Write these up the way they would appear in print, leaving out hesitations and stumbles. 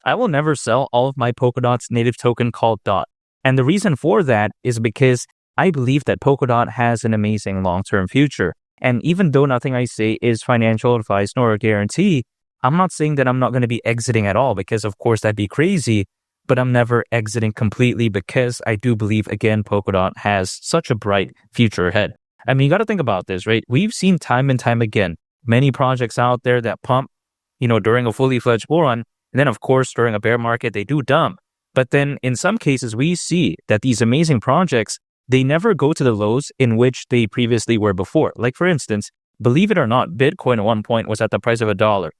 I will never sell all of my Polkadot's native token called DOT. And the reason for that is because I believe that Polkadot has an amazing long-term future. And even though nothing I say is financial advice nor a guarantee, I'm not saying that I'm not going to be exiting at all, because of course that'd be crazy, but I'm never exiting completely because I do believe, again, Polkadot has such a bright future ahead. I mean, you got to think about this, right? We've seen time and time again, many projects out there that pump, during a fully fledged bull run. And then, of course, during a bear market, they do dump. But then in some cases, we see that these amazing projects, they never go to the lows in which they previously were before. Like, for instance, believe it or not, Bitcoin at one point was at the price of $1.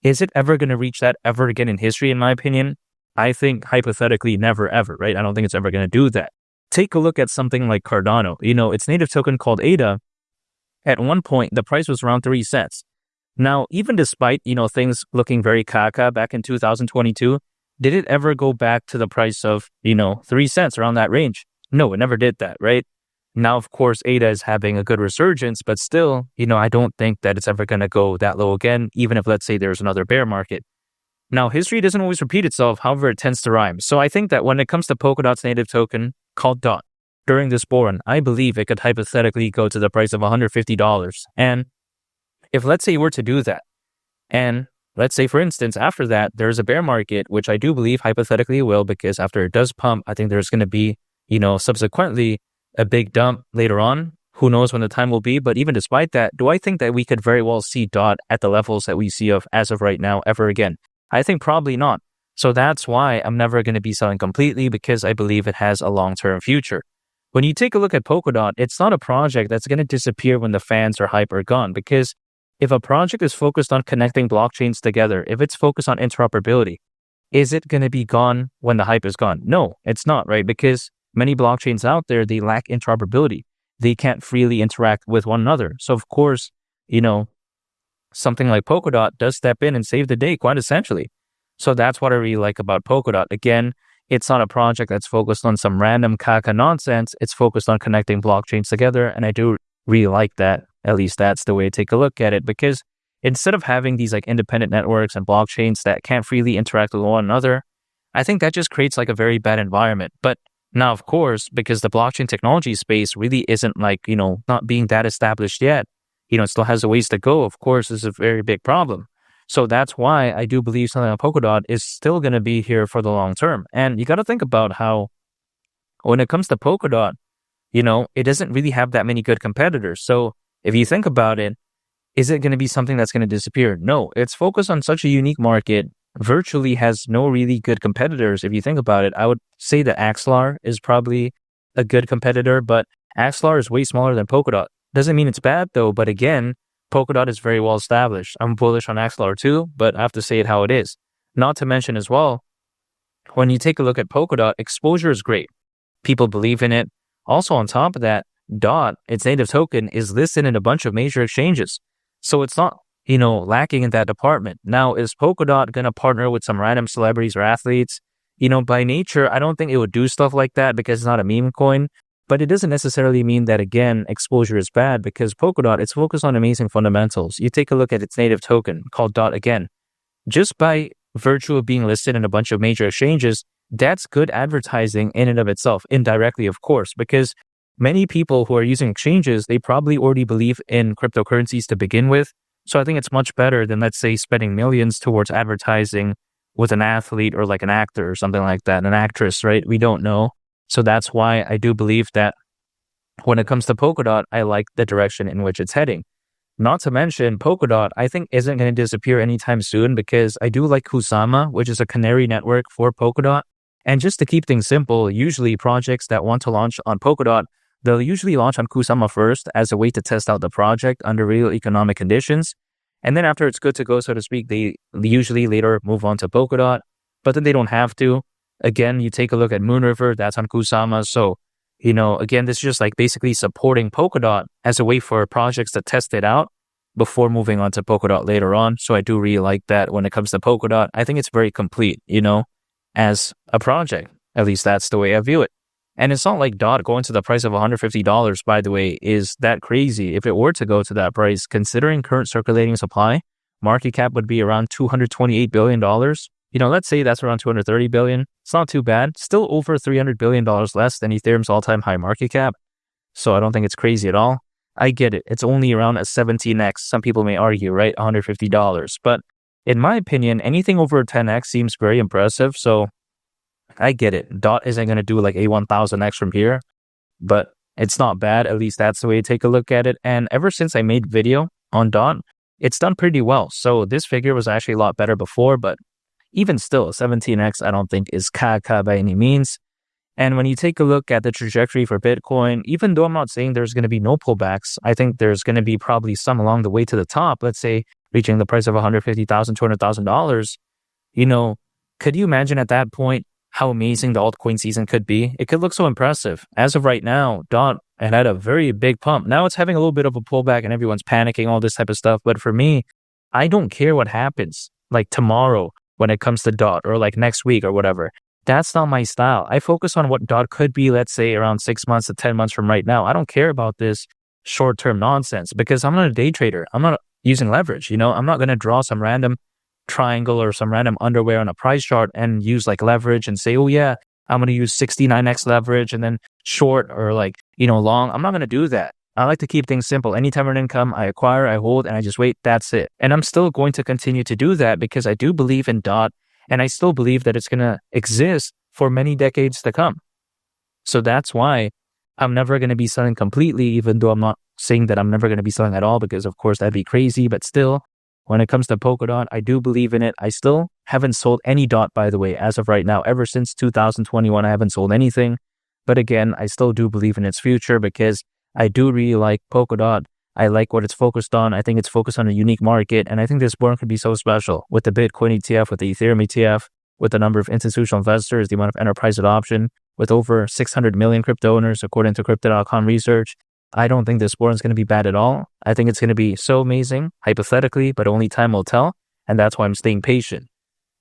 Is it ever going to reach that ever again in history, in my opinion? I think hypothetically never ever, right? I don't think it's ever going to do that. Take a look at something like Cardano. Its native token called ADA, at one point, the price was around 3 cents. Now, even despite, things looking very caca back in 2022, did it ever go back to the price of, 3 cents, around that range? No, it never did that, right? Now, of course, ADA is having a good resurgence, but still, I don't think that it's ever going to go that low again, even if, let's say, there's another bear market. Now, history doesn't always repeat itself, however, it tends to rhyme. So I think that when it comes to Polkadot's native token called DOT, during this bull run, I believe it could hypothetically go to the price of $150. And if, let's say, you were to do that, and let's say, for instance, after that, there's a bear market, which I do believe hypothetically it will, because after it does pump, I think there's going to be, subsequently a big dump later on. Who knows when the time will be? But even despite that, do I think that we could very well see DOT at the levels that we see as of right now ever again? I think probably not. So that's why I'm never going to be selling completely, because I believe it has a long-term future. When you take a look at Polkadot, it's not a project that's going to disappear when the fans or hype are gone, because if a project is focused on connecting blockchains together, if it's focused on interoperability, is it going to be gone when the hype is gone? No, it's not, right? Because many blockchains out there, they lack interoperability. They can't freely interact with one another. So of course, something like Polkadot does step in and save the day, quite essentially. So that's what I really like about Polkadot. Again, it's not a project that's focused on some random caca nonsense. It's focused on connecting blockchains together. And I do really like that. At least that's the way I take a look at it, because instead of having these like independent networks and blockchains that can't freely interact with one another, I think that just creates like a very bad environment. But now, of course, because the blockchain technology space really isn't not being that established yet, it still has a ways to go. Of course, is a very big problem. So that's why I do believe something like Polkadot is still going to be here for the long term. And you got to think about how when it comes to Polkadot, it doesn't really have that many good competitors. So if you think about it, is it going to be something that's going to disappear? No, it's focused on such a unique market, virtually has no really good competitors. If you think about it, I would say that Axelar is probably a good competitor, but Axelar is way smaller than Polkadot. Doesn't mean it's bad though, but again, Polkadot is very well established. I'm bullish on Axelar too, but I have to say it how it is. Not to mention as well, when you take a look at Polkadot, exposure is great. People believe in it. Also on top of that, DOT, its native token, is listed in a bunch of major exchanges. So it's not, lacking in that department. Now, is Polkadot going to partner with some random celebrities or athletes? By nature, I don't think it would do stuff like that because it's not a meme coin. But it doesn't necessarily mean that, again, exposure is bad, because Polkadot, it's focused on amazing fundamentals. You take a look at its native token called DOT again. Just by virtue of being listed in a bunch of major exchanges, that's good advertising in and of itself, indirectly, of course, because many people who are using exchanges, they probably already believe in cryptocurrencies to begin with. So I think it's much better than, let's say, spending millions towards advertising with an athlete or like an actor or something like that, an actress, right? We don't know. So that's why I do believe that when it comes to Polkadot, I like the direction in which it's heading. Not to mention, Polkadot, I think, isn't going to disappear anytime soon, because I do like Kusama, which is a canary network for Polkadot. And just to keep things simple, usually projects that want to launch on Polkadot, they'll usually launch on Kusama first as a way to test out the project under real economic conditions. And then after it's good to go, so to speak, they usually later move on to Polkadot, but then they don't have to. Again, you take a look at Moonriver, that's on Kusama. So, again, this is just like basically supporting Polkadot as a way for projects to test it out before moving on to Polkadot later on. So I do really like that when it comes to Polkadot. I think it's very complete, as a project. At least that's the way I view it. And it's not like DOT going to the price of $150, by the way, is that crazy. If it were to go to that price, considering current circulating supply, market cap would be around $228 billion. let's say that's around 230 billion. It's not too bad. Still over $300 billion less than Ethereum's all-time high market cap. So I don't think it's crazy at all. I get it. It's only around a 17x. Some people may argue, right? $150. But in my opinion, anything over a 10x seems very impressive. So I get it. DOT isn't going to do like a 1000x from here, but it's not bad. At least that's the way to take a look at it. And ever since I made video on DOT, it's done pretty well. So this figure was actually a lot better before, but even still, 17x I don't think is caca by any means. And when you take a look at the trajectory for Bitcoin, even though I'm not saying there's going to be no pullbacks, I think there's going to be probably some along the way to the top. Let's say reaching the price of $150,000, $200,000. Could you imagine at that point how amazing the altcoin season could be? It could look so impressive. As of right now, DOT had a very big pump. Now it's having a little bit of a pullback and everyone's panicking, all this type of stuff. But for me, I don't care what happens like tomorrow when it comes to DOT or like next week or whatever. That's not my style. I focus on what DOT could be, let's say around 6 months to 10 months from right now. I don't care about this short-term nonsense because I'm not a day trader. I'm not using leverage. I'm not going to draw some random triangle or some random underwear on a price chart and use like leverage and say, oh yeah, I'm going to use 69x leverage and then short or like, long. I'm not going to do that. I like to keep things simple. Anytime I earn income, I acquire, I hold, and I just wait. That's it. And I'm still going to continue to do that because I do believe in DOT and I still believe that it's going to exist for many decades to come. So that's why I'm never going to be selling completely, even though I'm not saying that I'm never going to be selling at all because of course that'd be crazy. But still, when it comes to Polkadot, I do believe in it. I still haven't sold any DOT, by the way, as of right now. Ever since 2021, I haven't sold anything. But again, I still do believe in its future because I do really like Polkadot. I like what it's focused on. I think it's focused on a unique market. And I think this born could be so special with the Bitcoin ETF, with the Ethereum ETF, with the number of institutional investors, the amount of enterprise adoption, with over 600 million crypto owners, according to Crypto.com research. I don't think this born is going to be bad at all. I think it's going to be so amazing, hypothetically, but only time will tell. And that's why I'm staying patient.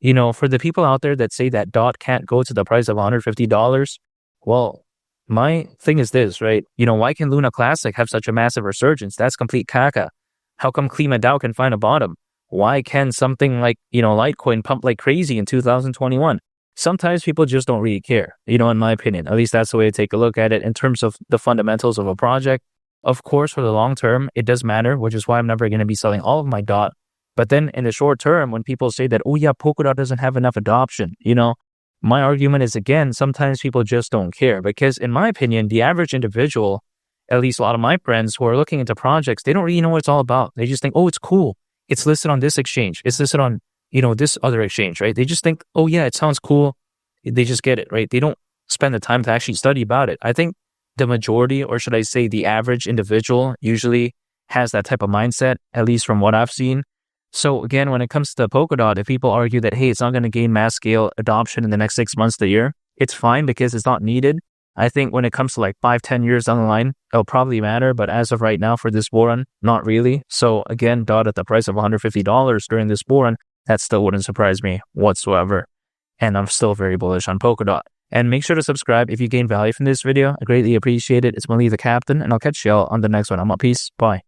For the people out there that say that DOT can't go to the price of $150, well, my thing is this, right? Why can Luna Classic have such a massive resurgence? That's complete caca. How come Klima DAO can find a bottom? Why can something like, Litecoin pump like crazy in 2021? Sometimes people just don't really care, in my opinion. At least that's the way to take a look at it in terms of the fundamentals of a project. Of course, for the long term, it does matter, which is why I'm never going to be selling all of my DOT. But then in the short term, when people say that, oh yeah, Polkadot doesn't have enough adoption, my argument is, again, sometimes people just don't care because in my opinion, the average individual, at least a lot of my friends who are looking into projects, they don't really know what it's all about. They just think, oh, it's cool. It's listed on this exchange. It's listed on, this other exchange, right? They just think, oh yeah, it sounds cool. They just get it, right? They don't spend the time to actually study about it. I think the majority, or should I say the average individual, usually has that type of mindset, at least from what I've seen. So again, when it comes to Polkadot, if people argue that, hey, it's not going to gain mass scale adoption in the next 6 months to a year, it's fine because it's not needed. I think when it comes to like 5-10 years down the line, it'll probably matter. But as of right now for this bull run, not really. So again, DOT at the price of $150 during this bull run, that still wouldn't surprise me whatsoever. And I'm still very bullish on Polkadot. And make sure to subscribe if you gain value from this video. I greatly appreciate it. It's Mali the Captain, and I'll catch y'all on the next one. I'm out. Peace. Bye.